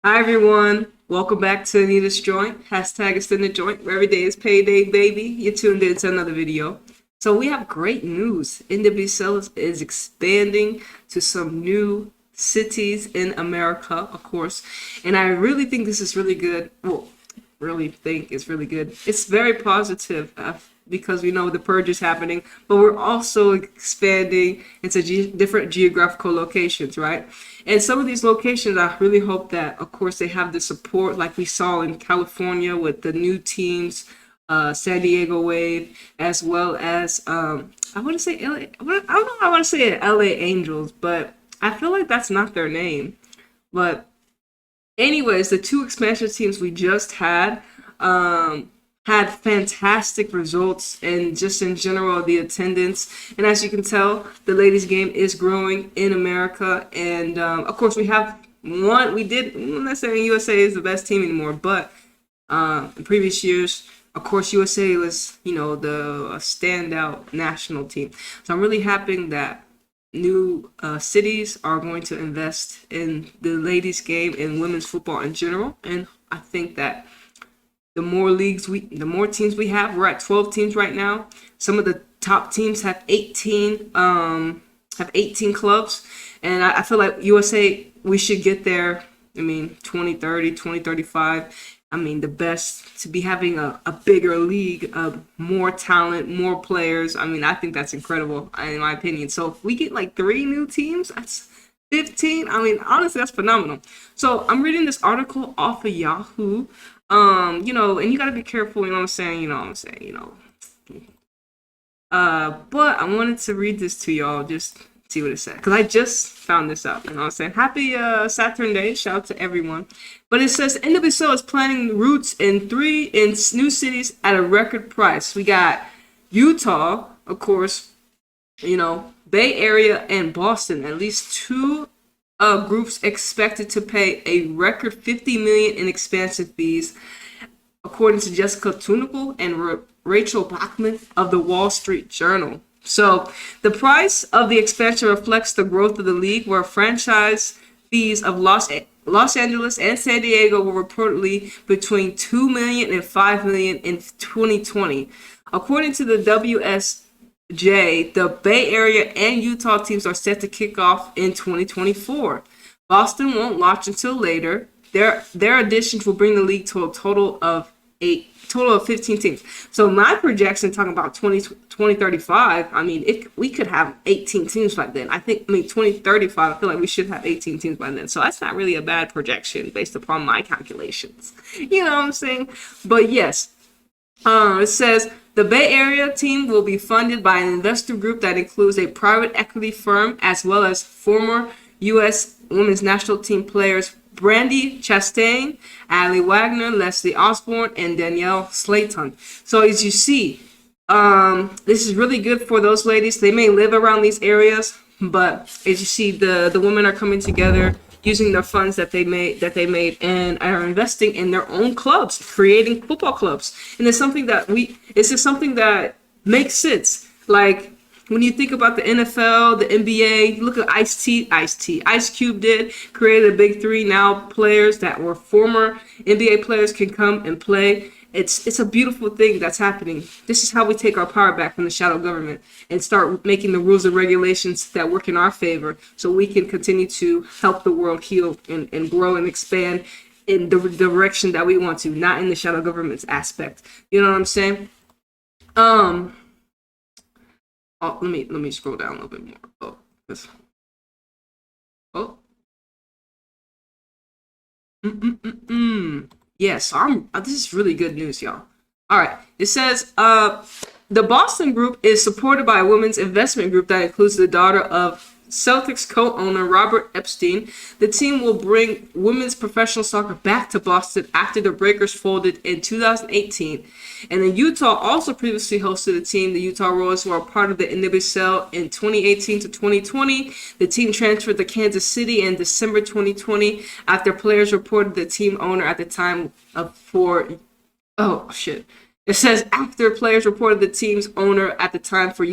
Hi everyone, welcome back to Anita's Joint, hashtag Extendajoint, where every day is payday, baby. You tuned in to another video. So we have great news. NWSL is expanding to some new cities in America, of course. And I really think this is really good. Well, really think it's really good. It's very positive because we know the purge is happening, but we're also expanding into different geographical locations, right? And some of these locations, I really hope that, of course, they have the support like we saw in California with the new teams, San Diego Wave, as well as I want to say LA. I don't know. I want to say it, LA Angels, but I feel like that's not their name. But anyways, the two expansion teams we just had fantastic results, and just in general the attendance. And as you can tell, the ladies game is growing in America. And of course, we have one. I'm not saying USA is the best team anymore, but in previous years, of course, USA was the standout national team. So I'm really happy that new cities are going to invest in the ladies game and women's football in general. And I think that the more teams we have, we're at 12 teams right now. Some of the top teams have 18 clubs, and I feel like USA, we should get there. I mean, 2030, 2035. I mean, the best to be having a bigger league, more talent, more players. I mean, I think that's incredible, in my opinion. So if we get like 3 new teams, that's 15. I mean, honestly, that's phenomenal. So I'm reading this article off of Yahoo. And you gotta be careful, but I wanted to read this to y'all, just see what it said, because I just found this out, Happy Saturn Day, shout out to everyone. But it says NWSL is planning routes in new cities at a record price. We got Utah, of course, Bay Area and Boston, at least 2 groups expected to pay a record $50 million in expansion fees, according to Jessica Tunicle and Rachel Bachman of the Wall Street Journal. So the price of the expansion reflects the growth of the league, where franchise fees of Los Angeles and San Diego were reportedly between $2 million and $5 million in 2020. According to the WSJ, the Bay Area and Utah teams are set to kick off in 2024. Boston won't launch until later. Their additions will bring the league to a total of 15 teams. So my projection, talking about 2035, I mean, we could have 18 teams by then. 2035, I feel like we should have 18 teams by then. So that's not really a bad projection based upon my calculations. You know what I'm saying? But yes, it says the Bay Area team will be funded by an investor group that includes a private equity firm, as well as former U.S. women's national team players Brandy Chastain, Allie Wagner, Leslie Osborne, and Danielle Slayton. So as you see, this is really good for those ladies. They may live around these areas, but as you see, the women are coming together, using their funds that they made, and are investing in their own clubs, creating football clubs. And it's just something that makes sense. Like, when you think about the NFL, the NBA, you look at Ice Cube created a big 3. Now players that were former NBA players can come and play. It's a beautiful thing that's happening. This is how we take our power back from the shadow government and start making the rules and regulations that work in our favor, so we can continue to help the world heal and grow and expand in the direction that we want to, not in the shadow government's aspect. You know what I'm saying? Oh, let me scroll down a little bit more. Yes, this is really good news, y'all. All right, it says the Boston group is supported by a women's investment group that includes the daughter of Celtics co-owner Robert Epstein. The team will bring women's professional soccer back to Boston after the Breakers folded in 2018. And then Utah also previously hosted a team, the Utah Royals, who are part of the NWSL in 2018 to 2020. The team transferred to Kansas City in December 2020 after players reported the team owner at the time It says after players reported the team's owner at the time for the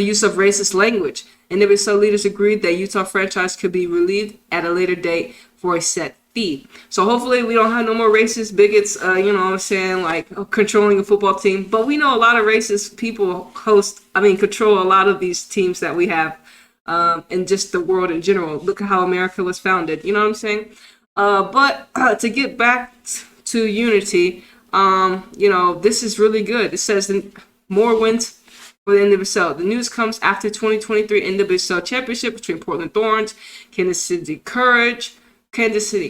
use of racist language. NWSL leaders agreed that Utah franchise could be relieved at a later date for a set fee. So hopefully we don't have no more racist bigots, you know what I'm saying, like controlling a football team. But we know a lot of racist people control a lot of these teams that we have in just the world in general. Look at how America was founded, you know what I'm saying? But to get back to unity, you know, this is really good. It says more wins for the NWSL. The news comes after 2023 NWSL Championship between Portland Thorns, Kansas City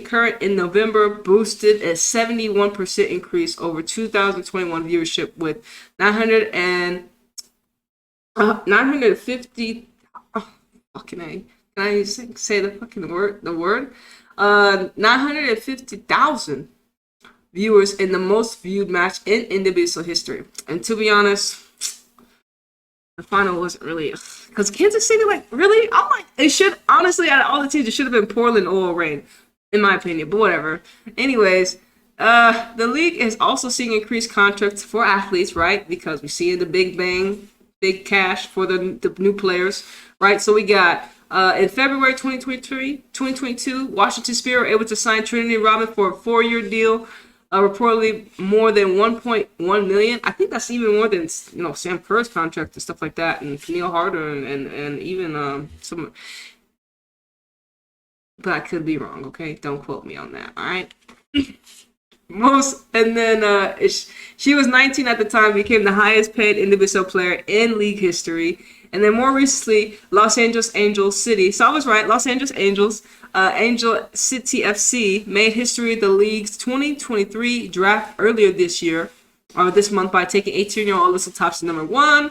Current in November boosted a 71% increase over 2021 viewership with 950. Can I say the fucking word? 950,000 viewers in the most viewed match in NWSL history. And to be honest, the final wasn't really, because Kansas City, like, really? I'm like, it should, honestly, out of all the teams, it should have been Portland or Reign, in my opinion, but whatever. Anyways, the league is also seeing increased contracts for athletes, right? Because we see the big cash for the new players, right? So we got, in February 2022, Washington Spirit were able to sign Trinity Rodman for a 4-year deal. Reportedly more than 1.1 million. I think that's even more than, you know, Sam Kerr's contract and stuff like that, and Neil Harder and even some. But I could be wrong. Okay, don't quote me on that. All right. She was 19 at the time, became the highest paid individual player in league history. And then more recently, Los Angeles Angels City. So I was right. Los Angeles Angels. Angel City FC made history of the league's 2023 draft earlier this month by taking 18-year-old Alyssa Thompson number 1.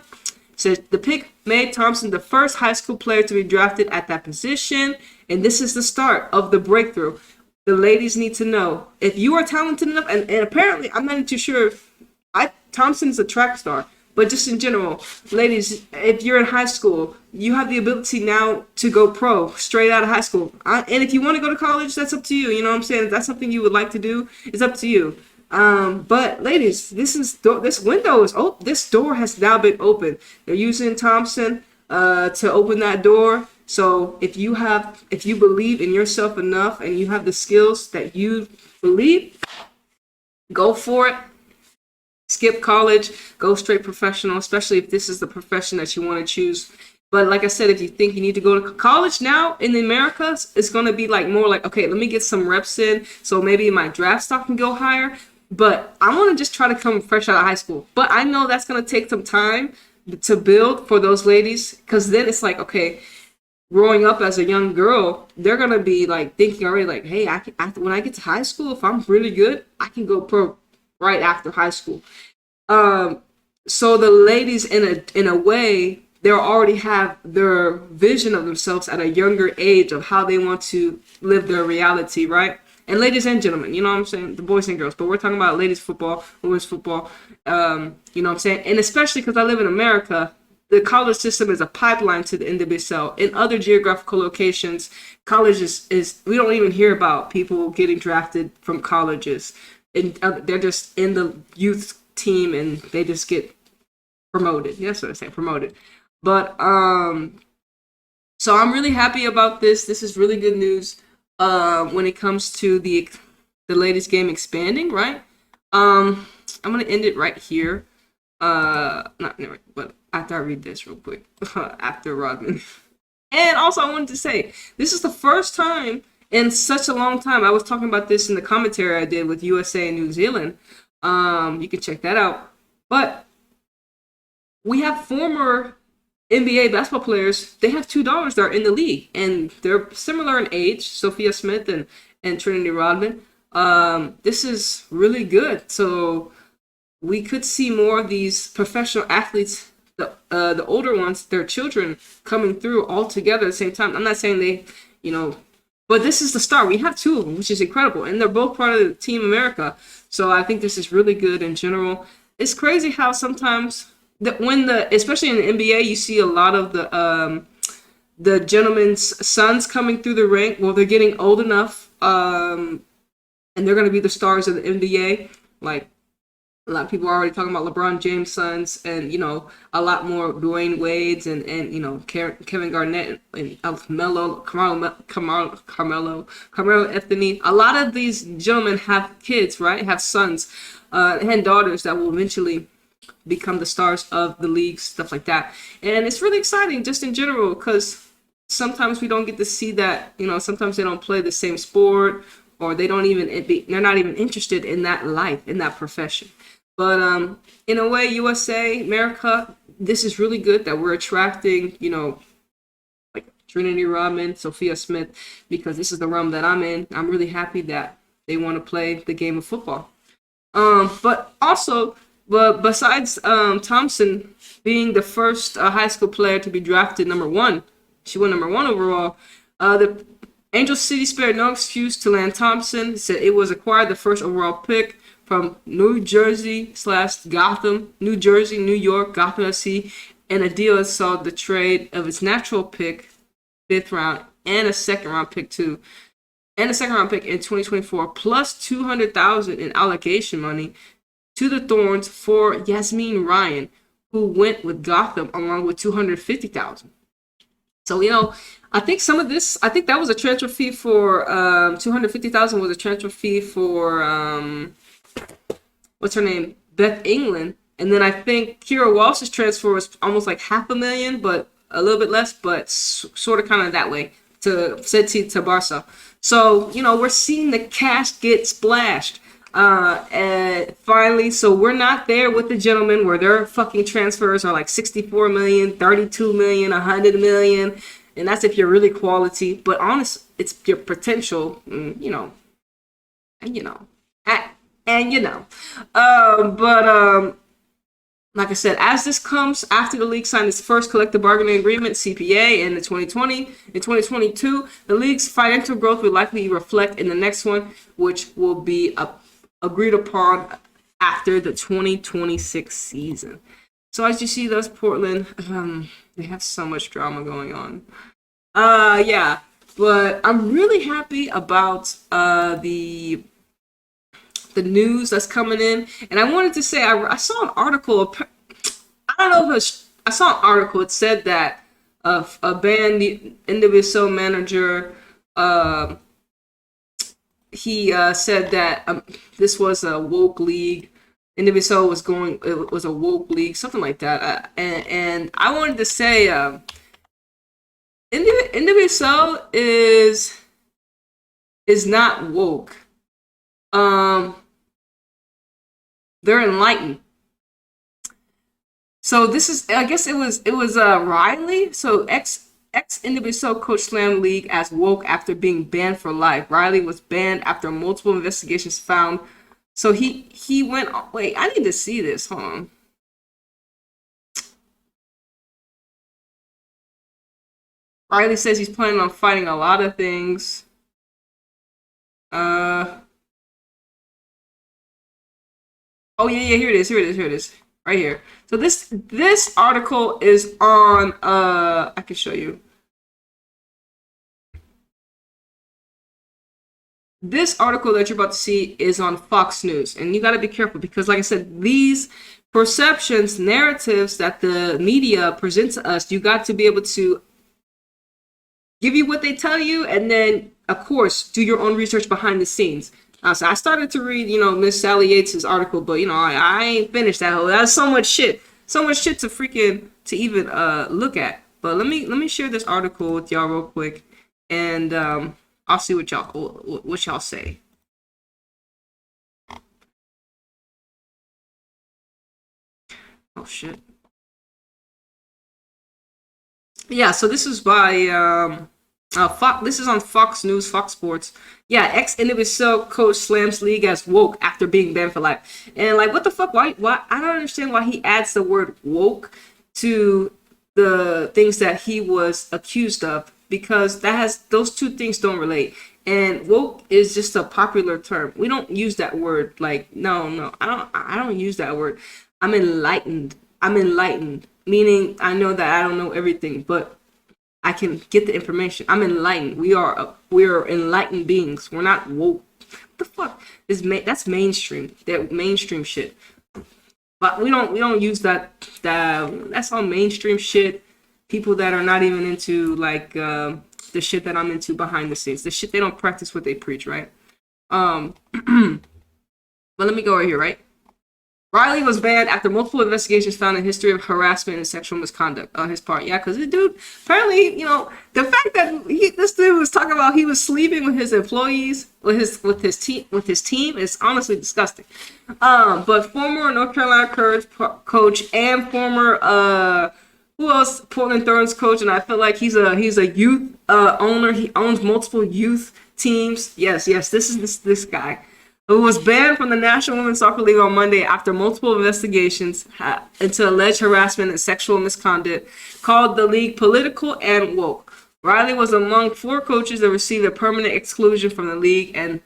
Says the pick made Thompson the first high school player to be drafted at that position, and this is the start of the breakthrough. The ladies need to know, if you are talented enough, and apparently I'm not too sure. Thompson's a track star. But just in general, ladies, if you're in high school, you have the ability now to go pro straight out of high school. And if you want to go to college, that's up to you. You know what I'm saying? If that's something you would like to do, it's up to you. But ladies, this door has now been opened. They're using Thompson to open that door. So if you believe in yourself enough and you have the skills that you believe, go for it. Skip college, go straight professional, especially if this is the profession that you want to choose. But like I said, if you think you need to go to college now in the Americas, it's going to be like more like, okay, let me get some reps in so maybe my draft stock can go higher. But I want to just try to come fresh out of high school. But I know that's going to take some time to build for those ladies, because then it's like, okay, growing up as a young girl, they're going to be like thinking already like, hey, when I get to high school, if I'm really good, I can go pro right after high school. So the ladies, in a way, they already have their vision of themselves at a younger age of how they want to live their reality, right? And ladies and gentlemen, you know what I'm saying? The boys and girls, but we're talking about ladies football, women's football, you know what I'm saying? And especially because I live in America, the college system is a pipeline to the NWSL. In other geographical locations, college is we don't even hear about people getting drafted from colleges. And they're just in the youth team and they just get promoted. That's what I say, promoted. But so I'm really happy about this. This is really good news when it comes to the ladies game expanding, right? I'm gonna end it right here. But after I read this real quick, after Rodman. And also I wanted to say, this is the first time in such a long time. I was talking about this in the commentary I did with USA and New Zealand. You can check that out. But we have former NBA basketball players. They have two daughters that are in the league, and they're similar in age, Sophia Smith and Trinity Rodman. This is really good. So we could see more of these professional athletes, the older ones, their children, coming through all together at the same time. I'm not saying they, but this is the start. We have two of them, which is incredible. And they're both part of the Team America. So I think this is really good in general. It's crazy how sometimes, especially in the NBA, you see a lot of the gentlemen's sons coming through the rank. Well, they're getting old enough, and they're going to be the stars of the NBA. Like A lot of people are already talking about LeBron James' sons, and a lot more Dwayne Wade's, and Kevin Garnett and Carmelo Anthony. A lot of these gentlemen have kids, right? Have sons, and daughters that will eventually become the stars of the league, stuff like that. And it's really exciting, just in general, because sometimes we don't get to see that. Sometimes they don't play the same sport, or they're not even interested in that life, in that profession. But in a way, USA, America, this is really good that we're attracting, like Trinity Rodman, Sophia Smith, because this is the realm that I'm in. I'm really happy that they want to play the game of football. But also, besides Thompson being the first high school player to be drafted number one, she went number one overall. The Angel City spared no excuse to land Thompson. Said it was acquired the first overall pick from New Jersey / Gotham, New Jersey, New York, Gotham FC, and a deal that saw the trade of its natural pick, 5th round, and a second round pick too, and a second round pick in 2024, plus $200,000 in allocation money to the Thorns for Yasmin Ryan, who went with Gotham along with $250,000. So I think that was a transfer fee for $250,000 was a transfer fee for what's her name, Beth England, and then I think Kira Walsh's transfer was almost like $500,000, but a little bit less, but sort of kind of that way to City to Barca. So we're seeing the cash get splashed. And finally, so we're not there with the gentlemen where their fucking transfers are like 64 million, 32 million, 100 million, and that's if you're really quality. But honest, it's your potential, and like I said, as this comes after the league signed its first collective bargaining agreement, CPA, in 2022, the league's financial growth will likely reflect in the next one, which will be agreed upon after the 2026 season. So as you see, those Portland, they have so much drama going on. Yeah, but I'm really happy about the news that's coming in. And I wanted to say, I saw an article, I don't know if it was, I saw an article, it said that a band, the NWSL manager, he said that this was a woke league. NWSL it was a woke league, something like that. And I wanted to say, NWSL is not woke. They're enlightened. So this is, I guess it was Riley. So ex NWSL coach slammed league as woke after being banned for life. Riley was banned after multiple investigations found. So he went. Wait, I need to see this. Hold on. Riley says he's planning on fighting a lot of things. Oh yeah, here it is. Right here. So this article is on I can show you. This article that you're about to see is on Fox News, and you got to be careful because, like I said, these perceptions, narratives that the media presents to us, you got to be able to give you what they tell you, and then, of course, do your own research behind the scenes. So I started to read, Miss Sally Yates' article, but I ain't finished that whole. That's so much shit to even look at. But let me share this article with y'all real quick, and I'll see what y'all say. Oh shit. Yeah, so this is by Fox. This is on Fox News, Fox Sports. Yeah, ex-NWSL coach slams league as woke after being banned for life. And like, what the fuck? Why? I don't understand why he adds the word woke to the things that he was accused of, because those two things don't relate. And woke is just a popular term. We don't use that word. Like, no, I don't use that word. I'm enlightened, meaning I know that I don't know everything, but I can get the information. I'm enlightened. We are enlightened beings. We're not woke. What the fuck? That's mainstream. That mainstream shit. But we don't use that's all mainstream shit. People that are not even into like the shit that I'm into behind the scenes. The shit they don't practice what they preach, right? But let me go right here, right? Riley was banned after multiple investigations found a history of harassment and sexual misconduct on his part. Yeah, because the dude, apparently, the fact that this dude was talking about he was sleeping with his employees, with his team is honestly disgusting. But former North Carolina coach and former who else? Portland Thorns coach, and I feel like he's a youth owner. He owns multiple youth teams. Yes, this is this guy, who was banned from the National Women's Soccer League on Monday after multiple investigations into alleged harassment and sexual misconduct, called the league political and woke. Riley was among 4 coaches that received a permanent exclusion from the league, and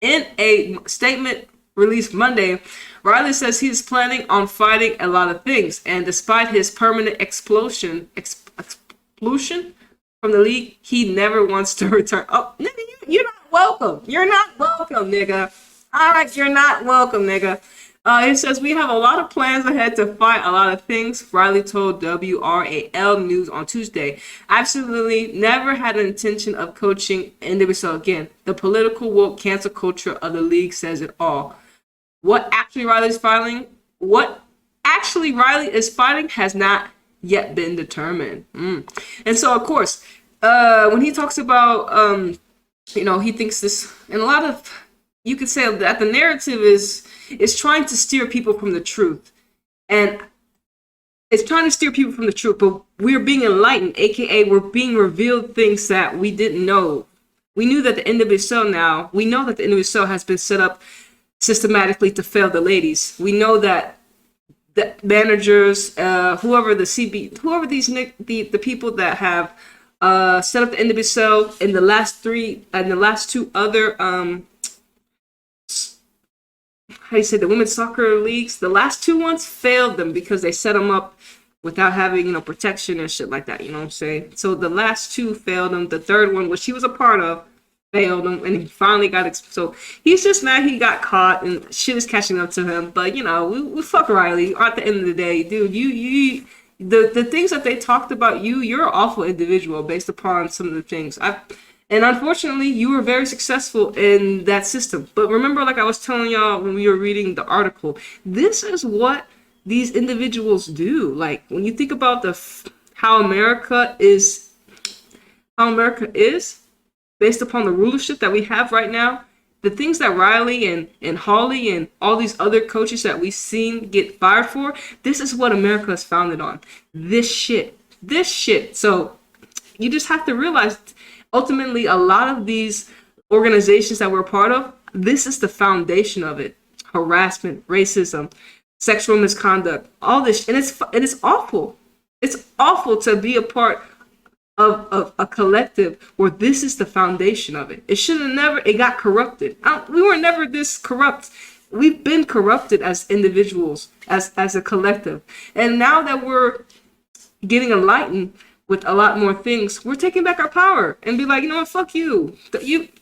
in a statement released Monday, Riley says he's planning on fighting a lot of things, and despite his permanent expulsion from the league, he never wants to return. Oh, nigga, you're not welcome. You're not welcome, nigga. All right, you're not welcome, nigga. It says, we have a lot of plans ahead to fight a lot of things, Riley told WRAL News on Tuesday. Absolutely never had an intention of coaching NWSL again. The political woke cancel culture of the league says it all. What actually Riley is fighting has not yet been determined. And so, of course, when he talks about, he thinks this, and a lot of, you could say that the narrative is trying to steer people from the truth. And it's trying to steer people from the truth, but we're being enlightened, aka we're being revealed things that we didn't know. We knew that the NWSL we know that the NWSL has been set up systematically to fail the ladies. We know that the managers, whoever the people that have set up the NWSL in the last 3 and the last 2 other the women's soccer leagues, the last 2 ones failed them because they set them up without having protection and shit like that. You know what I'm saying? So the last 2 failed them. The third one, which he was a part of, failed him, and he finally got so he's just mad he got caught and shit is catching up to him. But we fuck Riley. At the end of the day, dude, you the things that they talked about you're an awful individual based upon some of the things and unfortunately you were very successful in that system. But remember, like I was telling y'all when we were reading the article, this is what these individuals do. Like when you think about how America is based upon the rulership that we have right now, the things that Riley and Holly and all these other coaches that we've seen get fired for, this is what America is founded on. This shit. So you just have to realize, ultimately, a lot of these organizations that we're a part of, this is the foundation of it. Harassment, racism, sexual misconduct, all this. And it's awful. It's awful to be a part of a collective where this is the foundation of it. It got corrupted. We were never this corrupt. We've been corrupted as individuals, as a collective. And now that we're getting enlightened with a lot more things, we're taking back our power and be like, you know what, fuck you.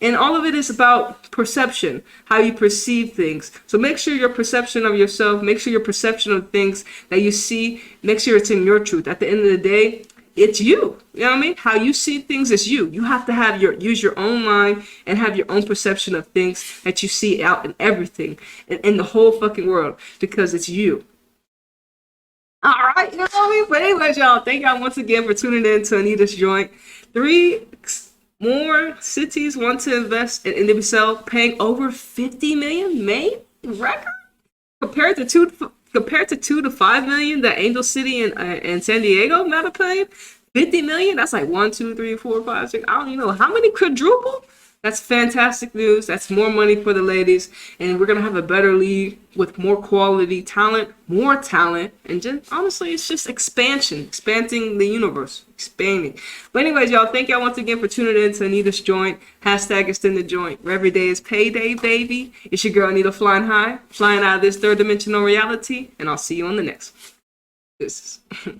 And all of it is about perception, how you perceive things. So make sure your perception of yourself, make sure your perception of things that you see, make sure it's in your truth. At the end of the day, it's you. You know what I mean? How you see things is you. You have to use your own mind and have your own perception of things that you see out in everything, in the whole fucking world, because it's you. All right, you know what I mean? But anyways, y'all, thank y'all once again for tuning in to Anita's Joint. 3 more cities want to invest in NWSL, paying over $50 million, May record, compared to 2 to 5 million that Angel City and San Diego might have paid. 50 million. That's like 1, 2, 3, 4, 5, 6. I don't even know how many quadruple. That's fantastic news. That's more money for the ladies, and we're gonna have a better league with more quality talent, more talent, and just honestly, it's just expanding the universe, expanding. But anyways, y'all, thank y'all once again for tuning in to Anita's Joint. #Extendajoint. Everyday is payday, baby. It's your girl Anita flying high, flying out of this 3rd dimensional reality, and I'll see you on the next. This is.